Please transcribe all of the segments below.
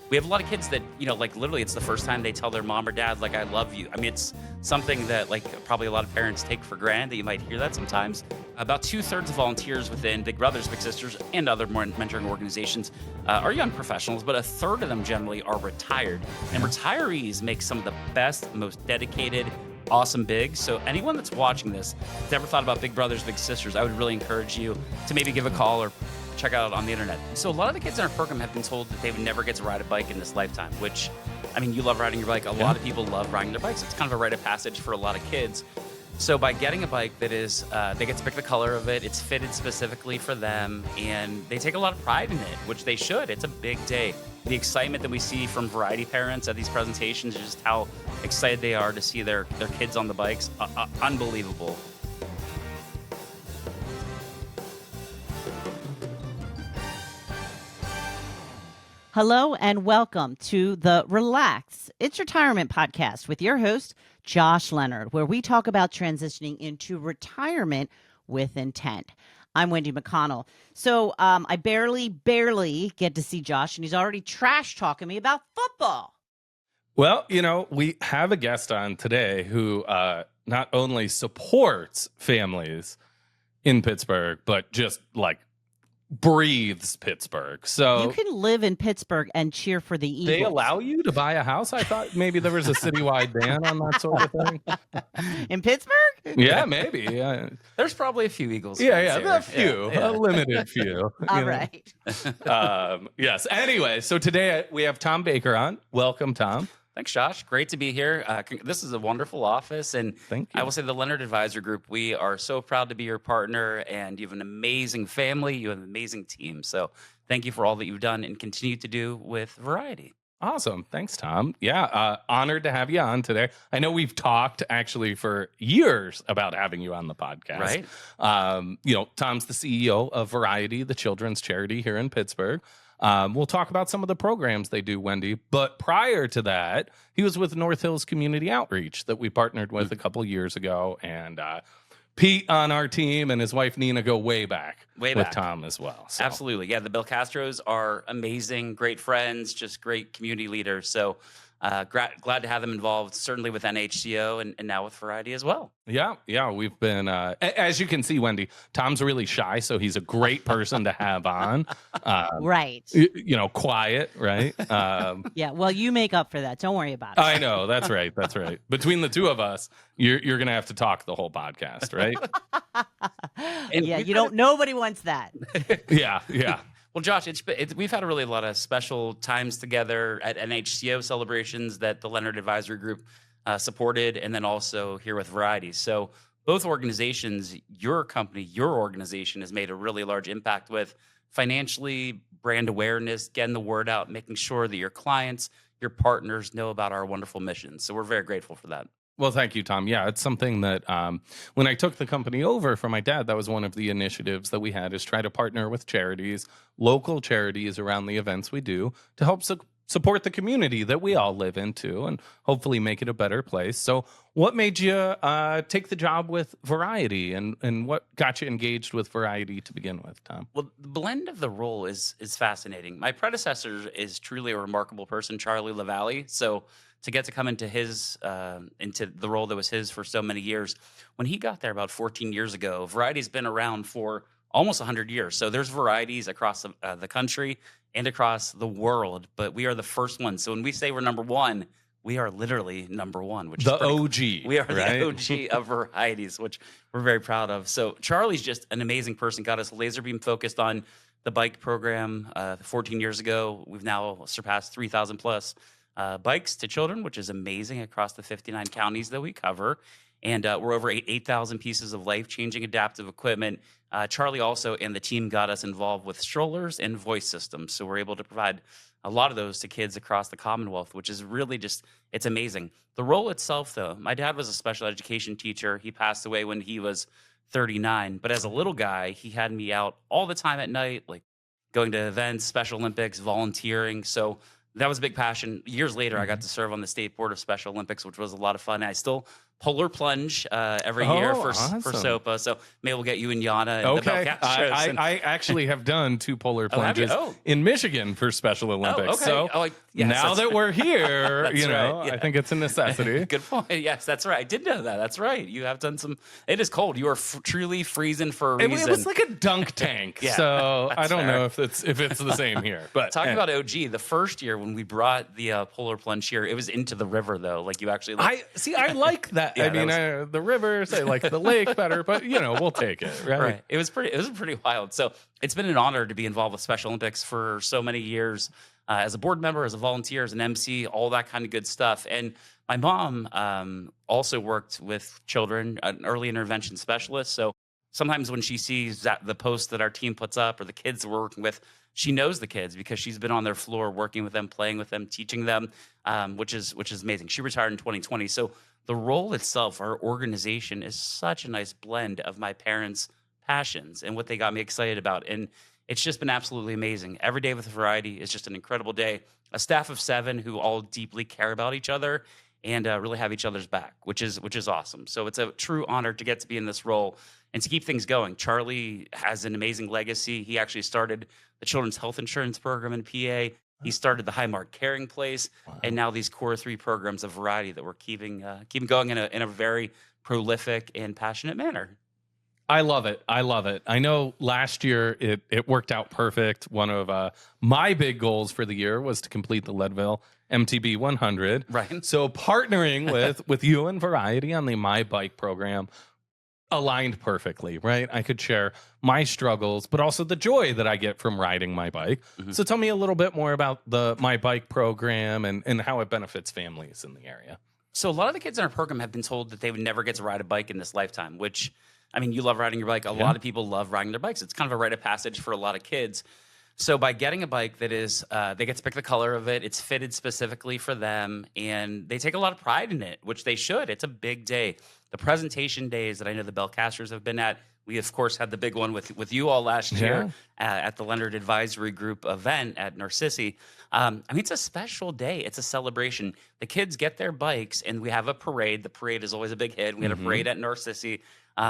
we have a lot of kids that, like literally it's the first time they tell their mom or dad, like, I love you. I mean, it's something that like probably a lot of parents take for granted that you might hear that sometimes. About 2/3 of volunteers within Big Brothers, Big Sisters, and other mentoring organizations are young professionals, but a third of them generally are retired. And retirees make some of the best, most dedicated, awesome bigs. So anyone that's watching this, that's ever thought about Big Brothers, Big Sisters, I would really encourage you to maybe give a call or check out on the internet. So a lot of the kids in our program have been told that they would never get to ride a bike in this lifetime, which, I mean, you love riding your bike. A lot of people love riding their bikes. It's kind of a rite of passage for a lot of kids. So by getting a bike that is, they get to pick the color of it, it's fitted specifically for them, and they take a lot of pride in it, which they should. It's a big day. The excitement that we see from variety parents at these presentations, just how excited they are to see their kids on the bikes, unbelievable. Hello and welcome to the Relax, It's Retirement podcast with your host, Josh Leonard, where we talk about transitioning into retirement with intent. I'm Wendy McConnell. So I barely get to see Josh, and he's already trash talking me about football. Well, we have a guest on today who not only supports families in Pittsburgh, but just like breathes Pittsburgh. So you can live in Pittsburgh and cheer for the Eagles. They allow you to buy a house? I thought maybe there was a citywide ban on that sort of thing. In Pittsburgh? Yeah, maybe. Yeah. There's probably a few Eagles. A few, a limited few. All right. Yes. Anyway, so today we have Tom Baker on. Welcome, Tom. Thanks, Josh. Great to be here. This is a wonderful office, and Thank you. I will say the Leonard Advisor Group, we are so proud to be your partner, and you have an amazing family. You have an amazing team. So thank you for all that you've done and continue to do with Variety. Awesome. Thanks, Tom. Yeah, honored to have you on today. I know we've talked actually for years about having you on the podcast. Right. Tom's the CEO of Variety, the children's charity here in Pittsburgh. We'll talk about some of the programs they do, Wendy. But prior to that, he was with North Hills Community Outreach that we partnered with a couple years ago. And Pete on our team and his wife Nina go way back with Tom as well. So. Absolutely. Yeah, the Bill Castros are amazing, great friends, just great community leaders. So glad to have them involved, certainly with NHCO and now with Variety as well. Yeah. We've been, as you can see, Wendy, Tom's really shy, so he's a great person to have on. Right. Quiet, right? Yeah, well, you make up for that. Don't worry about it. I know. That's right. Between the two of us, you're going to have to talk the whole podcast, right? Nobody wants that. Yeah. Well, Josh, we've had a lot of special times together at NHCO celebrations that the Leonard Advisory Group supported, and then also here with Variety. So both organizations, your company, your organization has made a really large impact with financially, brand awareness, getting the word out, making sure that your clients, your partners know about our wonderful mission. So we're very grateful for that. Well, thank you, Tom. Yeah, it's something that when I took the company over from my dad, that was one of the initiatives that we had, is try to partner with charities, local charities around the events we do to help support the community that we all live into and hopefully make it a better place. So what made you take the job with Variety and what got you engaged with Variety to begin with, Tom? Well, the blend of the role is fascinating. My predecessor is truly a remarkable person, Charlie LaValle. So to get to come into into the role that was his for so many years, when he got there about 14 years ago, Variety's been around for almost 100 years. So there's varieties across the country and across the world, but we are the first one. So when we say we're number one, we are literally number one, which the is pretty OG. Cool. We are right? the OG of varieties, which we're very proud of. So Charlie's just an amazing person, got us laser beam focused on the bike program 14 years ago. We've now surpassed 3,000 plus bikes to children, which is amazing, across the 59 counties that we cover. And we're over 8,000 pieces of life-changing adaptive equipment. Charlie also and the team got us involved with strollers and voice systems. So we're able to provide a lot of those to kids across the Commonwealth, which is really it's amazing. The role itself, though, my dad was a special education teacher. He passed away when he was 39. But as a little guy, he had me out all the time at night, like going to events, Special Olympics, volunteering. So that was a big passion. Years later, I got to serve on the State Board of Special Olympics, which was a lot of fun. And I still polar plunge every year for awesome. SOPA. So maybe we'll get you and Yana and the Okay. Belcastros. I actually have done 2 polar plunges Oh. in Michigan for Special Olympics. okay. So Yes, now that we're here, That's you know, right, yeah. I think it's a necessity. Good point. Yes, that's right. I did know that. That's right. You have done some. It is cold. You are truly freezing for a It reason. was like a dunk tank. Yeah, so I that's don't fair. know if it's the same here. But Talking about OG, the first year when we brought the polar plunge here, it was into the river though. Like you actually. I like that. Yeah, I mean, the rivers, I like the lake better, but you know, we'll take it, right? Right. It was pretty wild. So it's been an honor to be involved with Special Olympics for so many years, as a board member, as a volunteer, as an MC, all that kind of good stuff. And my mom also worked with children, an early intervention specialist. So sometimes when she sees the post that our team puts up or the kids we're working with, she knows the kids because she's been on their floor working with them, playing with them, teaching them, which is amazing. She retired in 2020. So the role itself, our organization, is such a nice blend of my parents' passions and what they got me excited about. And it's just been absolutely amazing. Every day with variety is just an incredible day. A staff of 7 who all deeply care about each other and really have each other's back, which is awesome. So it's a true honor to get to be in this role and to keep things going. Charlie has an amazing legacy. He actually started the Children's Health Insurance Program in PA. He started the Highmark Caring Place, and now these core 3 programs of variety that we're keeping going in a very prolific and passionate manner. I love it. I know last year it worked out perfect. One of my big goals for the year was to complete the Leadville MTB 100. Right. So partnering with you and Variety on the My Bike program aligned perfectly, right? I could share my struggles, but also the joy that I get from riding my bike. Mm-hmm. So tell me a little bit more about the My Bike program and how it benefits families in the area. So a lot of the kids in our program have been told that they would never get to ride a bike in this lifetime, which, I mean, you love riding your bike. A lot of people love riding their bikes. It's kind of a rite of passage for a lot of kids. So by getting a bike that is, they get to pick the color of it, it's fitted specifically for them, and they take a lot of pride in it, which they should. It's a big day. The presentation days that I know the Belcastros have been at, we, of course, had the big one with you all last year at the Leonard Advisory Group event at Narcissi. I mean, it's a special day. It's a celebration. The kids get their bikes, and we have a parade. The parade is always a big hit. We had a parade at Narcissi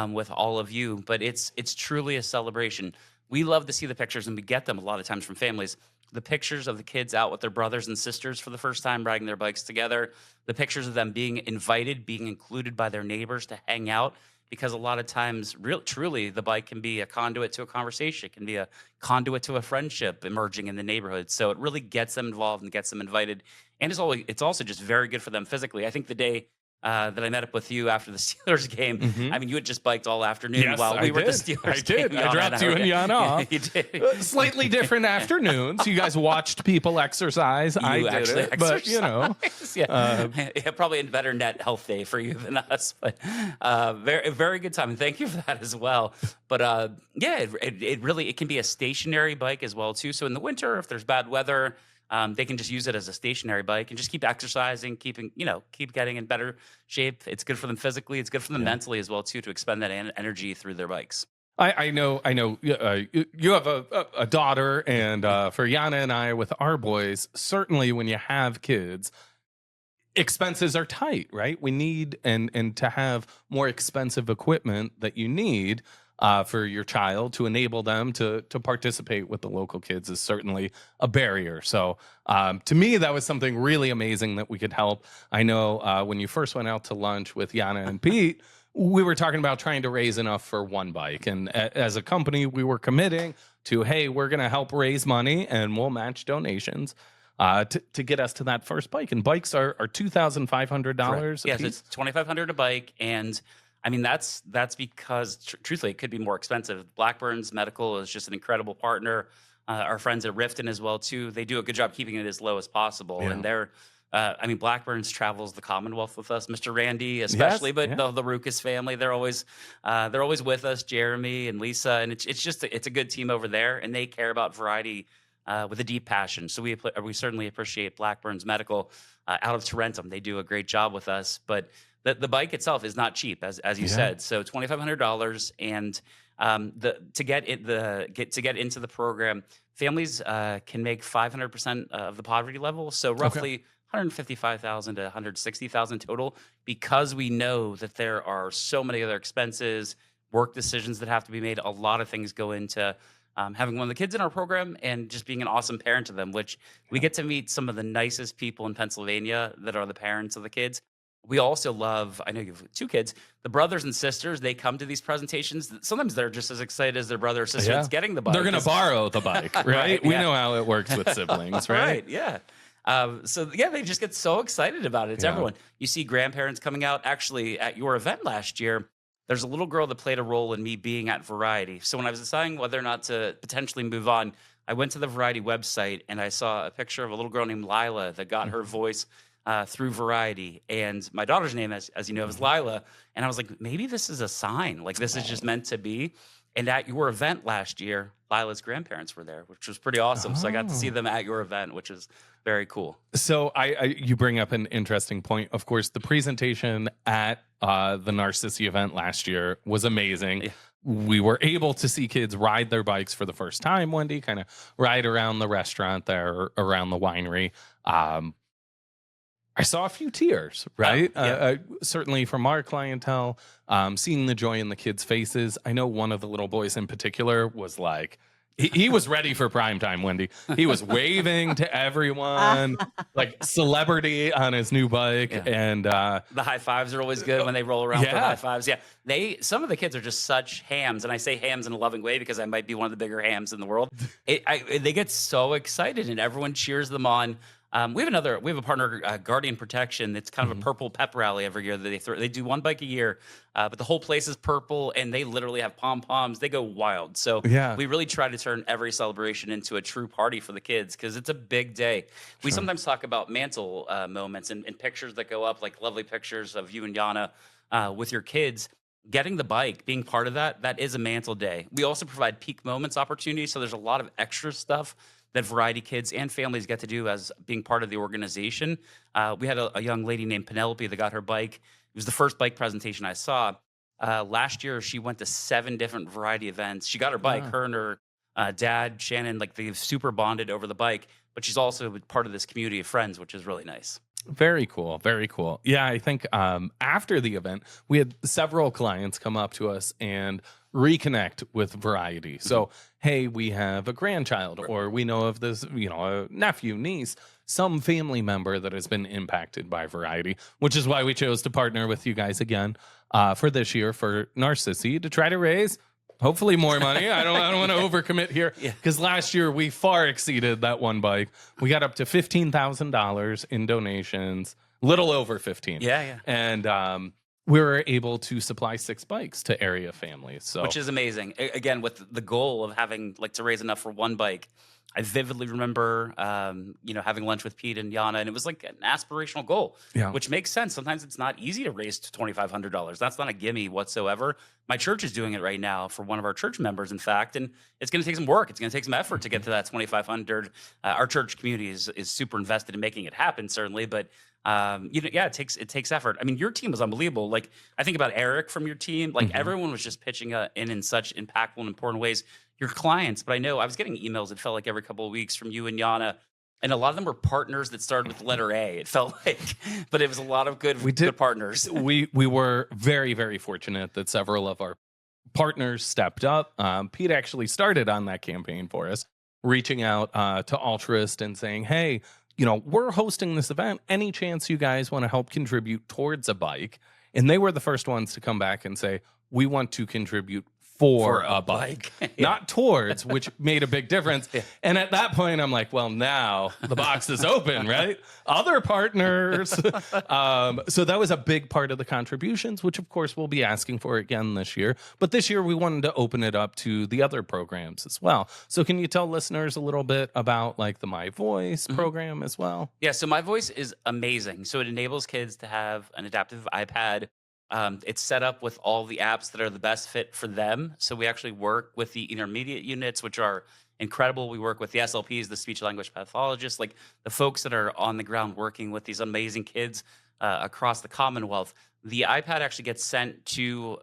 with all of you, but it's truly a celebration. We love to see the pictures, and we get them a lot of times from families. The pictures of the kids out with their brothers and sisters for the first time riding their bikes together, the pictures of them being invited, being included by their neighbors to hang out, because a lot of times, truly, the bike can be a conduit to a conversation. It can be a conduit to a friendship emerging in the neighborhood. So it really gets them involved and gets them invited. And it's also just very good for them physically. I think the day that I met up with you after the Steelers game, I mean, you had just biked all afternoon while we were at the Steelers game. I did. I dropped you and Jan off. You did. Slightly different afternoons. You guys watched people exercise. I did actually it, but you know, yeah, probably a better net health day for you than us, but very, very good time, and thank you for that as well. But yeah, it really can be a stationary bike as well too. So in the winter, if there's bad weather, they can just use it as a stationary bike and just keep exercising, keep getting in better shape. It's good for them physically. It's good for them mentally as well too, to expend that energy through their bikes. I know. You have a daughter, and for Yana and I, with our boys, certainly when you have kids, expenses are tight, right? We need and to have more expensive equipment that you need for your child to enable them to participate with the local kids is certainly a barrier. So to me, that was something really amazing that we could help. I know when you first went out to lunch with Yana and Pete, we were talking about trying to raise enough for one bike. And as a company, we were committing to, hey, we're going to help raise money and we'll match donations to get us to that first bike. And bikes are $2,500. Yes, it's $2,500 a bike. And I mean, that's because, truthfully, it could be more expensive. Blackburn's Medical is just an incredible partner. Our friends at Riften as well, too. They do a good job keeping it as low as possible. Yeah. And they're, I mean, Blackburn's travels the Commonwealth with us, Mr. Randy especially, but the Rukas family, they're always with us, Jeremy and Lisa. And it's a good team over there, and they care about variety with a deep passion. So we certainly appreciate Blackburn's Medical out of Tarentum. They do a great job with us, but the bike itself is not cheap, as you said. So $2,500, and to get into the program, families can make 500% of the poverty level. So roughly 155,000 to 160,000 total, because we know that there are so many other expenses, work decisions that have to be made. A lot of things go into having one of the kids in our program and just being an awesome parent to them, which we get to meet some of the nicest people in Pennsylvania that are the parents of the kids. We also love, I know you have two kids, the brothers and sisters, they come to these presentations. Sometimes they're just as excited as their brother or sister that's getting the bike. They're going to borrow the bike, right? Right, We yeah. know how it works with siblings, right? Right, yeah. So yeah, they just get so excited about it. It's Yeah. everyone. You see grandparents coming out. Actually, at your event last year, there's a little girl that played a role in me being at Variety. So when I was deciding whether or not to potentially move on, I went to the Variety website and I saw a picture of a little girl named Lila that got her voice through Variety. And my daughter's name, as you know, is Lila. And I was like, maybe this is a sign. Like, this is just meant to be. And at your event last year, Lila's grandparents were there, which was pretty awesome. So I got to see them at your event, which is very cool. So you bring up an interesting point. Of course, the presentation at the Narcissi event last year was amazing. Yeah. We were able to see kids ride their bikes for the first time, Wendy, kind of ride around the restaurant there, around the winery. I saw a few tears, right? Certainly from our clientele, seeing the joy in the kids' faces. I know one of the little boys in particular was like, he was ready for prime time, Wendy. He was waving to everyone, like celebrity on his new bike. Yeah. And The high fives are always good when they roll around for Yeah. high fives. Yeah, some of the kids are just such hams, and I say hams in a loving way because I might be one of the bigger hams in the world. They get so excited, and everyone cheers them on. We have a partner, Guardian Protection. It's kind of a purple pep rally every year that they do one bike a year, but the whole place is purple, and they literally have pom poms. They go wild. So Yeah. we really try to turn every celebration into a true party for the kids because it's a big day. We sometimes talk about mantle moments and pictures that go up, like lovely pictures of you and Yana with your kids. Getting the bike, being part of that is a mantle day. We also provide peak moments opportunities, so there's a lot of extra stuff that Variety kids and families get to do as being part of the organization. We had a young lady named Penelope that got her bike. It was the first bike presentation I saw. Last year, she went to 7 different Variety events. She got her bike, her and her dad, Shannon, like they've super bonded over the bike, but she's also part of this community of friends, which is really nice. Very cool. Very cool. Yeah, I think after the event, we had several clients come up to us and reconnect with Variety. So, hey, we have a grandchild, or we know of this, a nephew, niece, some family member that has been impacted by Variety, which is why we chose to partner with you guys again for this year for Narcissi to try to raise hopefully more money. I don't want to overcommit here because last year we far exceeded that one bike. We got up to $15,000 in donations, little over 15. Yeah. And we were able to supply 6 bikes to area families. So Which is amazing. Again, with the goal of having to raise enough for one bike. I vividly remember, having lunch with Pete and Yana, and it was like an aspirational goal, which makes sense. Sometimes it's not easy to raise $2,500. That's not a gimme whatsoever. My church is doing it right now for one of our church members, in fact, and it's going to take some work. It's going to take some effort to get to that $2,500. Our church community is super invested in making it happen, certainly, but it takes effort. I mean, your team was unbelievable. Like, I think about Eric from your team. Like, everyone was just pitching in such impactful and important ways. Your clients, but I know I was getting emails, it felt like every couple of weeks from you and Yana, and a lot of them were partners that started with the letter A. It felt like, but it was a lot of good partners. we were very, very fortunate that several of our partners stepped up. Pete actually started on that campaign for us, reaching out to Altruist and saying, hey, we're hosting this event. Any chance you guys want to help contribute towards a bike? And they were the first ones to come back and say, we want to contribute for a bike, not towards, which made a big difference. And at that point, I'm like, well, now the box is open, right? Other partners. So that was a big part of the contributions, which of course we'll be asking for again this year. But this year we wanted to open it up to the other programs as well. So can you tell listeners a little bit about like the My Voice program as well? Yeah, so My Voice is amazing. So it enables kids to have an adaptive iPad. It's set up with all the apps that are the best fit for them. So we actually work with the intermediate units, which are incredible. We work with the SLPs, the speech language pathologists, like the folks that are on the ground working with these amazing kids across the Commonwealth. the iPad actually gets sent to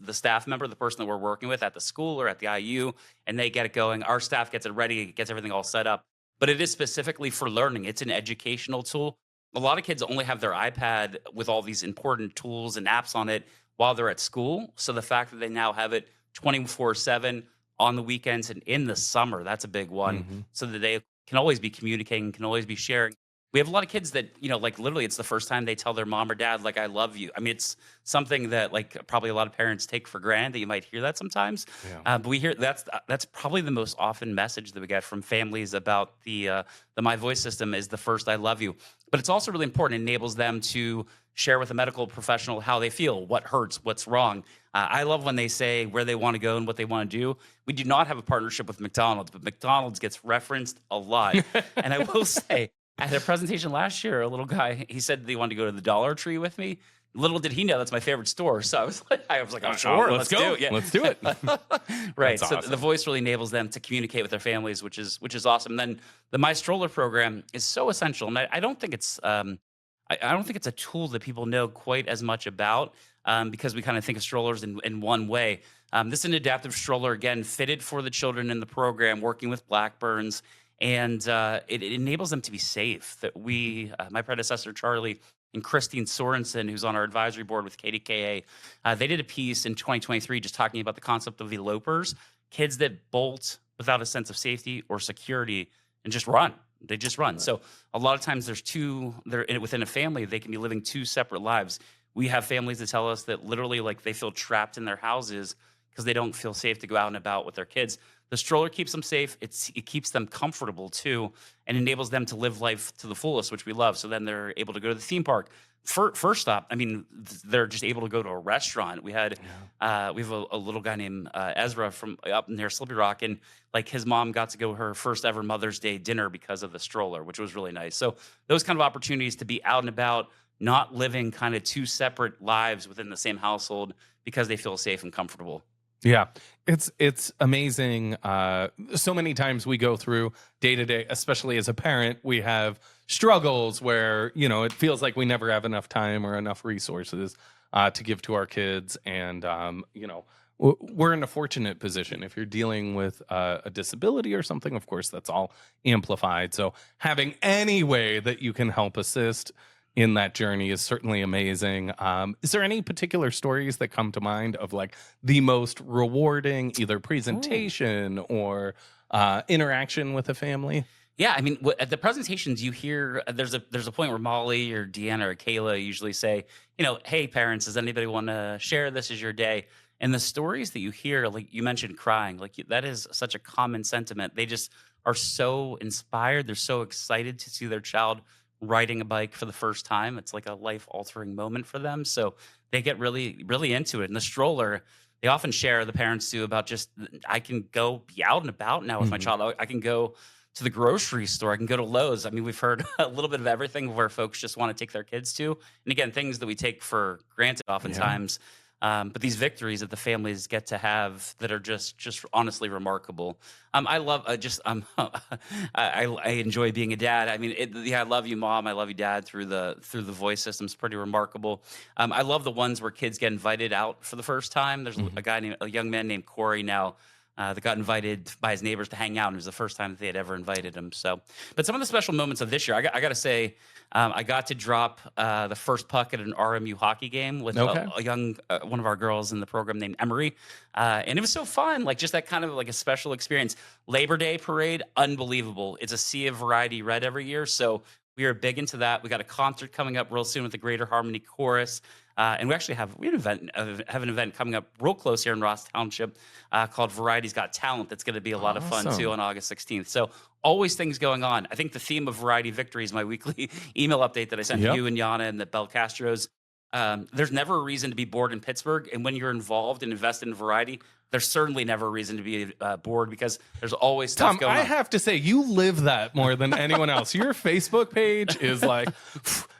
the staff member, the person that we're working with at the school or at the IU, and they get it going. Our staff gets it ready, gets everything all set up. But it is specifically for learning. It's an educational tool. A lot of kids only have their iPad with all these important tools and apps on it while they're at school. So the fact that they now have it 24/7 on the weekends and in the summer, that's a big one. Mhm. So that they can always be communicating, can always be sharing. We have a lot of kids that, like literally it's the first time they tell their mom or dad, like, I love you. I mean, it's something that like probably a lot of parents take for granted that you might hear that sometimes. Yeah. But we hear that's probably the most often message that we get from families about the My Voice system is the first I love you. But it's also really important. It enables them to share with a medical professional how they feel, what hurts, what's wrong. I love when they say where they want to go and what they want to do. We do not have a partnership with McDonald's, but McDonald's gets referenced a lot. And I will say, at a presentation last year, a little guy, he said that he wanted to go to the Dollar Tree with me. Little did he know that's my favorite store. So I was like, oh, sure, let's go. do it. Yeah. Let's do it. Right. That's So awesome. the voice really enables them to communicate with their families, which is awesome. Then the My Stroller program is so essential, and I don't think it's I don't think it's a tool that people know quite as much about because we kind of think of strollers in one way. This is an adaptive stroller, again, fitted for the children in the program, working with Blackburns, and it enables them to be safe. That my predecessor, Charlie, and Christine Sorensen, who's on our advisory board with KDKA, they did a piece in 2023 just talking about the concept of elopers, kids that bolt without a sense of safety or security and just run. They just run. So a lot of times within a family, they can be living two separate lives. We have families that tell us that literally like they feel trapped in their houses because they don't feel safe to go out and about with their kids. The stroller keeps them safe. It keeps them comfortable too, and enables them to live life to the fullest, which we love. So then they're able to go to the theme park. First stop, I mean, they're just able to go to a restaurant. We have a little guy named Ezra from up near Slippy Rock, and like his mom got to go her first ever Mother's Day dinner because of the stroller, which was really nice. So those kind of opportunities to be out and about, not living kind of two separate lives within the same household because they feel safe and comfortable. Yeah, it's amazing. So many times we go through day to day, especially as a parent, we have struggles where it feels like we never have enough time or enough resources to give to our kids, and we're in a fortunate position. If you're dealing with a disability or something, of course, that's all amplified. So having any way that you can help assist in that journey is certainly amazing. Is there any particular stories that come to mind of like the most rewarding either presentation or interaction with a family? Yeah, I mean, at the presentations you hear, there's a point where Molly or Deanna or Kayla usually say, hey parents, does anybody want to share this as your day? And the stories that you hear, like you mentioned crying, like that is such a common sentiment. They just are so inspired. They're so excited to see their child riding a bike for the first time. It's like a life altering moment for them. So they get really, really into it. And the stroller, they often share, the parents do, about just, I can go be out and about now with my child. I can go to the grocery store. I can go to Lowe's. I mean, we've heard a little bit of everything where folks just want to take their kids to. And again, things that we take for granted oftentimes. But these victories that the families get to have that are just honestly remarkable. I love I enjoy being a dad. I mean, I love you, mom. I love you, dad. Through the voice system is pretty remarkable. I love the ones where kids get invited out for the first time. There's a young man named Corey now. That got invited by his neighbors to hang out, and it was the first time that they had ever invited him. So, but some of the special moments of this year, I got to say, I got to drop the first puck at an RMU hockey game with a young one of our girls in the program named Emery, and it was so fun. Like just that kind of like a special experience. Labor Day parade, unbelievable. It's a sea of variety red every year, so we are big into that. We got a concert coming up real soon with the Greater Harmony Chorus. And we actually have an event coming up real close here in Ross Township called Variety's Got Talent. That's going to be a lot of fun too on August 16th. So always things going on. I think the theme of Variety Victories, my weekly email update that I sent to you and Yana and the Bel Castros. There's never a reason to be bored in Pittsburgh. And when you're involved and invested in Variety, there's certainly never a reason to be bored because there's always stuff going on. I have to say, you live that more than anyone else. Your Facebook page is like,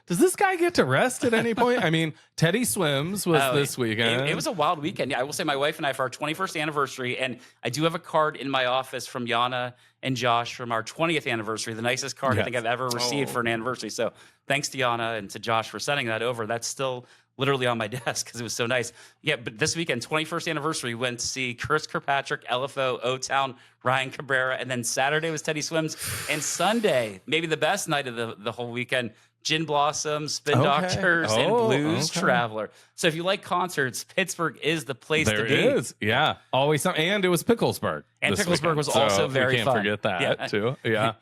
does this guy get to rest at any point? I mean, Teddy Swims was this weekend. It was a wild weekend. Yeah, I will say my wife and I, for our 21st anniversary, and I do have a card in my office from Yana and Josh from our 20th anniversary, the nicest card I think I've ever received for an anniversary. So thanks to Yana and to Josh for sending that over. That's still literally on my desk because it was so nice. Yeah, but this weekend, 21st anniversary, went to see Chris Kirkpatrick, LFO, O-Town, Ryan Cabrera, and then Saturday was Teddy Swims, and Sunday, maybe the best night of the whole weekend, Gin Blossom, Spin Doctors, and Blues Traveler. So if you like concerts, Pittsburgh is the place to be. There is, yeah. Always something. And it was Picklesburg. And Picklesburg was also very fun. We can't forget that too. Yeah.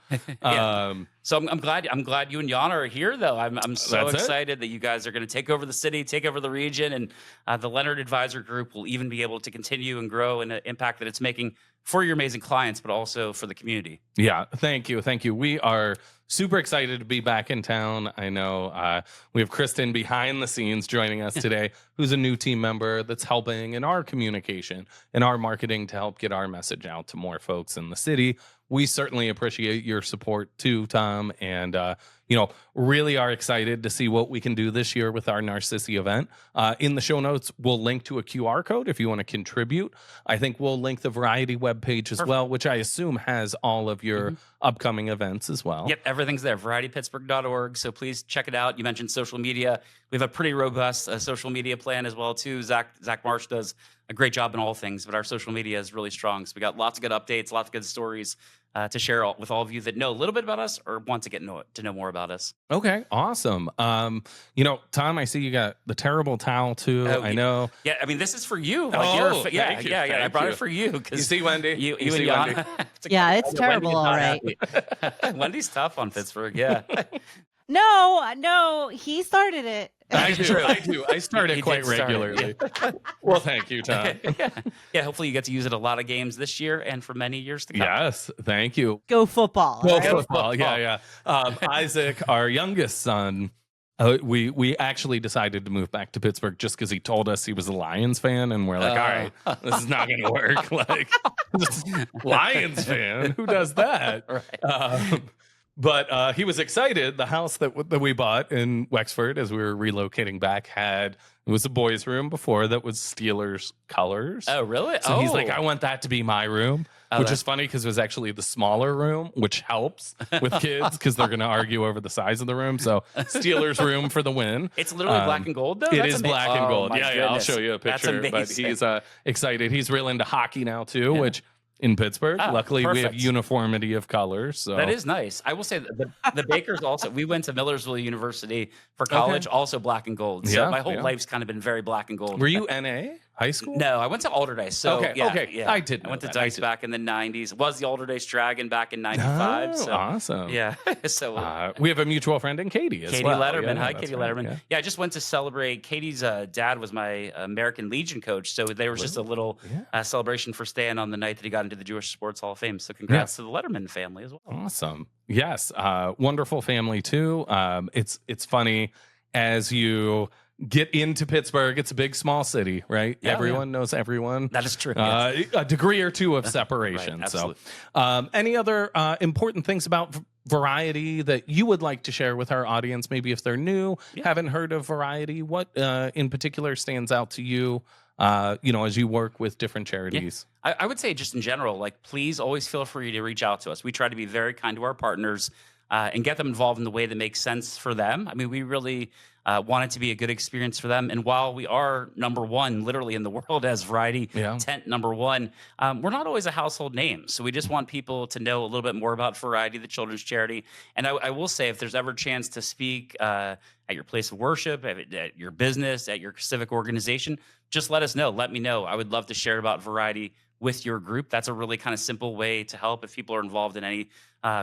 So I'm glad you and Yana are here, though. I'm so excited that you guys are going to take over the city, take over the region, and the Leonard Advisor Group will even be able to continue and grow and the impact that it's making for your amazing clients, but also for the community. Yeah, thank you. We are super excited to be back in town. I know we have Kristen behind the scenes joining us today, who's a new team member that's helping in our communication and our marketing to help get our message out to more folks in the city. We certainly appreciate your support too, Tom, and really are excited to see what we can do this year with our Narcissi event. In the show notes, we'll link to a QR code if you want to contribute. I think we'll link the Variety webpage as well, which I assume has all of your upcoming events as well. Yep, everything's there, varietypittsburgh.org. So please check it out. You mentioned social media. We have a pretty robust social media plan as well, too. Zach Marsh does a great job in all things, but our social media is really strong. So we got lots of good updates, lots of good stories to share with all of you that know a little bit about us or want to get to know more about us. Okay, awesome. Tom, I see you got the terrible towel too. I know. Yeah, I mean, this is for you. Like thank you. I brought it for you because you see Wendy. You and Yana. Yeah, it's terrible. All right. Wendy's tough on Pittsburgh. Yeah. No, he started it. I do. I start it quite regularly. Well, thank you, Tom. Yeah, hopefully you get to use it a lot of games this year and for many years to come. Yes, thank you. Go football. Football. Yeah. Isaac, our youngest son, we actually decided to move back to Pittsburgh just because he told us he was a Lions fan, and we're like, all right, this is not going to work. Like, Lions fan? Who does that? Right. But he was excited. The house that we bought in Wexford as we were relocating back it was a boys' room before that was Steelers colors. Oh, really? So he's like, I want that to be my room, which is funny because it was actually the smaller room, which helps with kids because they're going to argue over the size of the room. So Steelers room for the win. It's literally black and gold, though? It is black and gold. Yeah, I'll show you a picture. But he's excited. He's real into hockey now, too, which... in Pittsburgh. Luckily, we have uniformity of colors. So. That is nice. I will say that the Bakers also, we went to Millersville University for college, also black and gold. So my whole life's kind of been very black and gold. Were you NA? High school? No, I went to Alderdice. So, okay. I did. I went to Dice back in the 90s. Was the Alderdice Dragon back in 95. Oh, so, awesome. Yeah. So we have a mutual friend in Katie as well. Letterman. Hi, Katie Letterman. Yeah, I just went to celebrate. Katie's dad was my American Legion coach. So there was just a little celebration for Stan on the night that he got into the Jewish Sports Hall of Fame. So congrats to the Letterman family as well. Awesome. Yes. Wonderful family too. It's funny as you get into Pittsburgh. It's a big, small city, right? Yeah, everyone knows everyone. That is true. A degree or two of separation. Right, absolutely. So, any other important things about Variety that you would like to share with our audience? Maybe if they're new, haven't heard of Variety, what in particular stands out to you? As you work with different charities? I would say just in general, like, please always feel free to reach out to us. We try to be very kind to our partners and get them involved in the way that makes sense for them. I mean, we really want it to be a good experience for them. And while we are number one, literally in the world as Variety, tent number one, we're not always a household name. So we just want people to know a little bit more about Variety, the children's charity. And I will say, if there's ever a chance to speak at your place of worship, at your business, at your civic organization, just let us know. Let me know. I would love to share about Variety with your group. That's a really kind of simple way to help if people are involved in any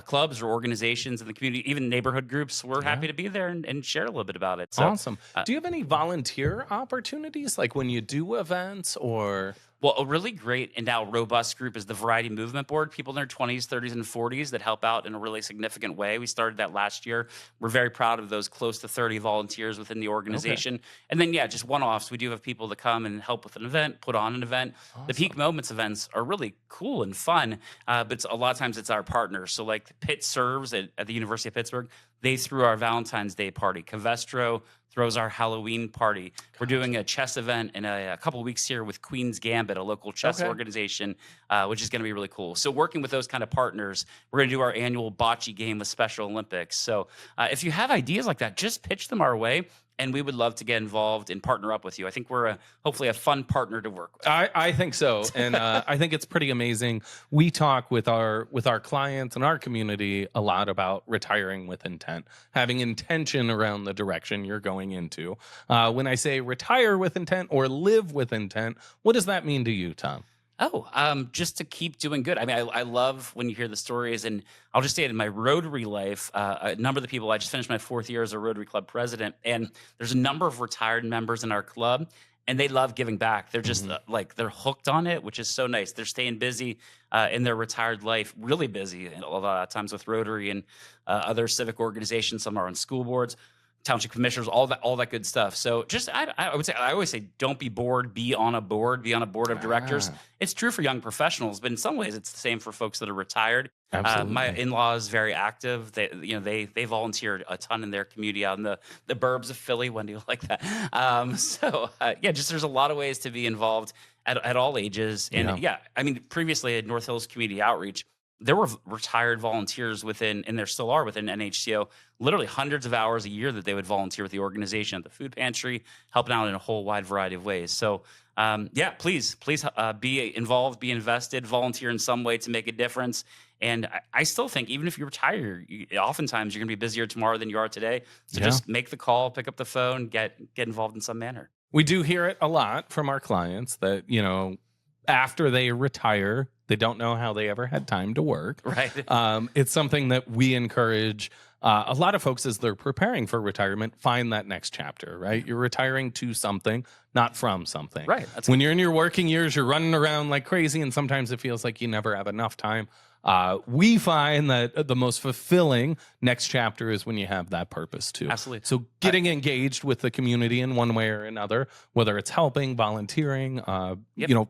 clubs or organizations in the community, even neighborhood groups. We're happy to be there and share a little bit about it. So, awesome. Do you have any volunteer opportunities, like when you do events or... Well, a really great and now robust group is the Variety Movement Board, people in their 20s, 30s, and 40s that help out in a really significant way. We started that last year. We're very proud of those close to 30 volunteers within the organization. Okay. And then, just one-offs. We do have people that come and help with an event, put on an event. Awesome. The Peak Moments events are really cool and fun, but a lot of times it's our partners. So like Pitt Serves at the University of Pittsburgh, they threw our Valentine's Day party. Cavestro throws our Halloween party. We're doing a chess event in a couple of weeks here with Queen's Gambit, a local chess Okay. organization, which is going to be really cool. So working with those kind of partners, we're going to do our annual bocce game with Special Olympics. So if you have ideas like that, just pitch them our way. And we would love to get involved and partner up with you. I think we're hopefully a fun partner to work with. I think so, and I think it's pretty amazing. We talk with our clients and our community a lot about retiring with intent, having intention around the direction you're going into. When I say retire with intent or live with intent, what does that mean to you, Tom? Just to keep doing good. I mean, I love when you hear the stories, and I'll just say it in my Rotary life. A number of the people, I just finished my 4th year as a Rotary Club president, and there's a number of retired members in our club, and they love giving back. They're just like, they're hooked on it, which is so nice. They're staying busy in their retired life, really busy a lot of times with Rotary and other civic organizations. Some are on school boards, township commissioners, all that good stuff. So just, I would say, I always say, don't be bored, be on a board of directors. It's true for young professionals, but in some ways it's the same for folks that are retired. Absolutely. My in-law is very active. They volunteer a ton in their community out in the burbs of Philly. Wendy will like that. Just there's a lot of ways to be involved at all ages. And I mean, previously at North Hills Community Outreach, there were retired volunteers within, and there still are within NHCO, literally hundreds of hours a year that they would volunteer with the organization at the food pantry, helping out in a whole wide variety of ways. So, please be involved, be invested, volunteer in some way to make a difference. And I still think, even if you retire, oftentimes you're going to be busier tomorrow than you are today. So just make the call, pick up the phone, get involved in some manner. We do hear it a lot from our clients that, after they retire, they don't know how they ever had time to work. Right. It's something that we encourage a lot of folks as they're preparing for retirement, find that next chapter, right? You're retiring to something, not from something. Right. When you're in your working years, you're running around like crazy, and sometimes it feels like you never have enough time. We find that the most fulfilling next chapter is when you have that purpose too. Absolutely. So getting engaged with the community in one way or another, whether it's helping, volunteering,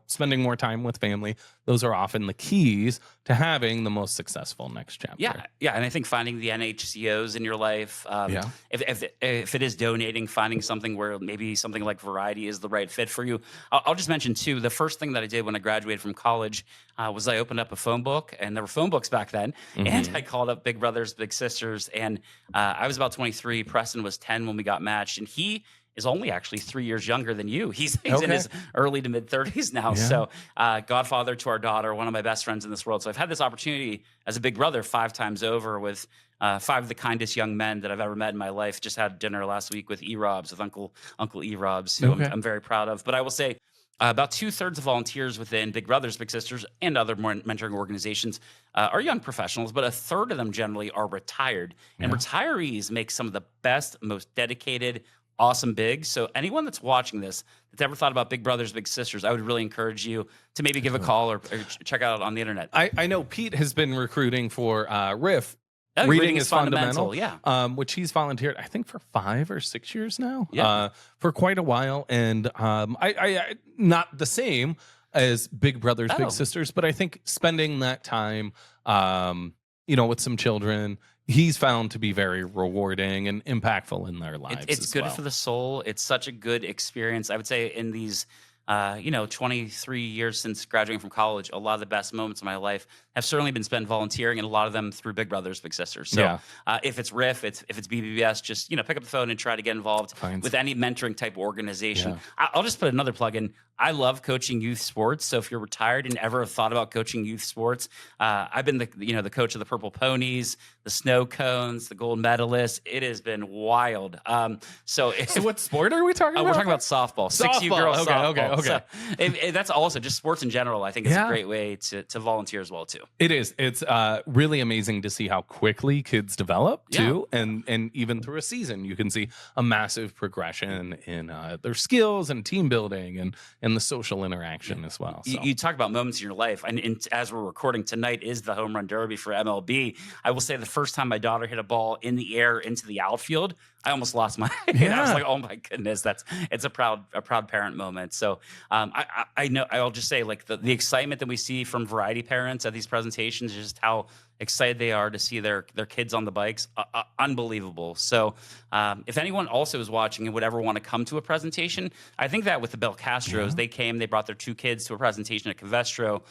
spending more time with family, those are often the keys to having the most successful next chapter. Yeah. And I think finding the NHCOs in your life, if it is donating, finding something where maybe something like Variety is the right fit for you. I'll just mention too, the first thing that I did when I graduated from college was I opened up a phone book, and there were phone books back then, and I called up Big Brothers Big Sisters, and I was about 23. Preston was 10 when we got matched, and he is only actually 3 years younger than you. He's in his early to mid 30s now. Yeah. So godfather to our daughter, one of my best friends in this world. So I've had this opportunity as a big brother 5 times over with 5 of the kindest young men that I've ever met in my life. Just had dinner last week with E-Robs, with Uncle E-Robs, who I'm very proud of. But I will say, about 2/3 of volunteers within Big Brothers Big Sisters and other mentoring organizations are young professionals, but 1/3 of them generally are retired. And retirees make some of the best, most dedicated, awesome bigs. So anyone that's watching this that's ever thought about Big Brothers Big Sisters, I would really encourage you to maybe give a call or check out on the internet. I know Pete has been recruiting for Riff. Reading is fundamental, which he's volunteered, I think, for 5 or 6 years now, for quite a while. And I not the same as Big Brothers Big Sisters, but I think spending that time, with some children, he's found to be very rewarding and impactful in their lives. It's good for the soul. It's such a good experience. I would say in these 23 years since graduating from college, a lot of the best moments of my life have certainly been spent volunteering, and a lot of them through Big Brothers Big Sisters. So if it's RIF, if it's BBBS, just pick up the phone and try to get involved with any mentoring type organization. I'll just put another plug in. I love coaching youth sports. So if you're retired and ever have thought about coaching youth sports, I've been the coach of the Purple Ponies, the Snow Cones, the gold medalists. It has been wild. So what sport are we talking about? We're talking about softball. 6U girls softball. Okay. So that's also just sports in general. I think it's a great way to volunteer as well too. It is. It's really amazing to see how quickly kids develop too, and even through a season, you can see a massive progression in their skills and team building and the social interaction as well. So. You talk about moments in your life, and as we're recording tonight is the home run derby for MLB. I will say the first time my daughter hit a ball in the air into the outfield, I almost lost my head. I was like, oh my goodness, it's a proud parent moment. So I know I'll just say, like, the excitement that we see from Variety parents at these presentations is just how excited they are to see their kids on the bikes. Unbelievable. So if anyone also is watching and would ever want to come to a presentation, I think that with the Belcastros, they brought their 2 kids to a presentation at Covestro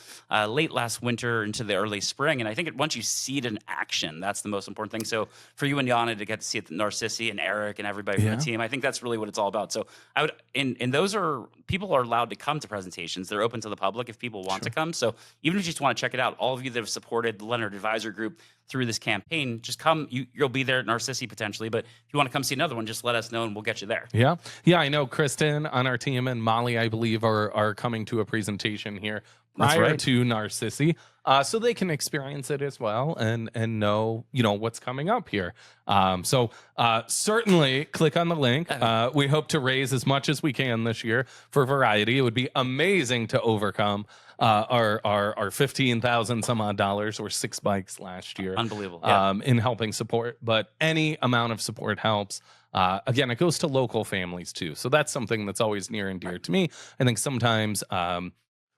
late last winter into the early spring. And I think once you see it in action, that's the most important thing. So for you and Yana to get to see it, Narcissi and Eric and everybody from the team, I think that's really what it's all about. So I would, and those are, people are allowed to come to presentations. They're open to the public if people want to come. So even if you just want to check it out, all of you that have supported the Leonard Advisor Group through this campaign, just come. You'll be there at Narcissi potentially, but if you want to come see another one, just let us know and we'll get you there. Yeah. I know Kristen on our team and Molly, I believe, are coming to a presentation here prior to Narcissi, so they can experience it as well and know what's coming up here. So certainly click on the link. We hope to raise as much as we can this year for Variety. It would be amazing to overcome our 15,000 some odd dollars or 6 bikes last year. Unbelievable. In helping support, but any amount of support helps. Again, it goes to local families too. So that's something that's always near and dear to me. I think sometimes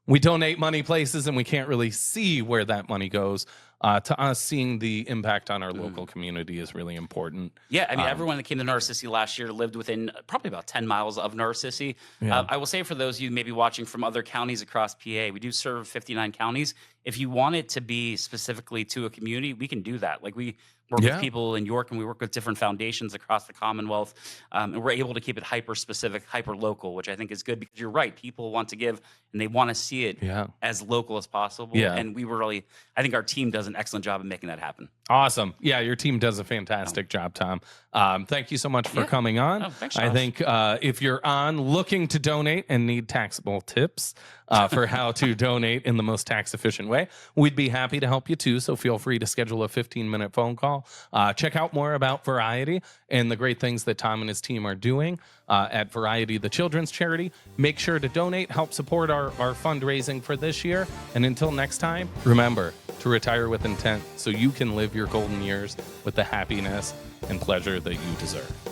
we donate money places and we can't really see where that money goes. To us, seeing the impact on our local community is really important. Yeah, I mean, everyone that came to Narcissi last year lived within probably about 10 miles of Narcissi. I will say for those of you maybe watching from other counties across PA, we do serve 59 counties. If you want it to be specifically to a community, we can do that. Like we work with people in York and we work with different foundations across the Commonwealth. And we're able to keep it hyper-specific, hyper-local, which I think is good because you're right. People want to give and they want to see it as local as possible. And we were really, I think our team does an excellent job of making that happen. Awesome. Yeah, your team does a fantastic job, Tom. Thank you so much for coming on. Oh, thanks, I Josh. think if you're on looking to donate and need taxable tips for how to donate in the most tax efficient way, we'd be happy to help you too. So feel free to schedule a 15-minute phone call. Check out more about Variety and the great things that Tom and his team are doing at Variety, the children's charity. Make sure to donate, help support our fundraising for this year. And until next time, remember to retire with intent so you can live your golden years with the happiness and pleasure that you deserve.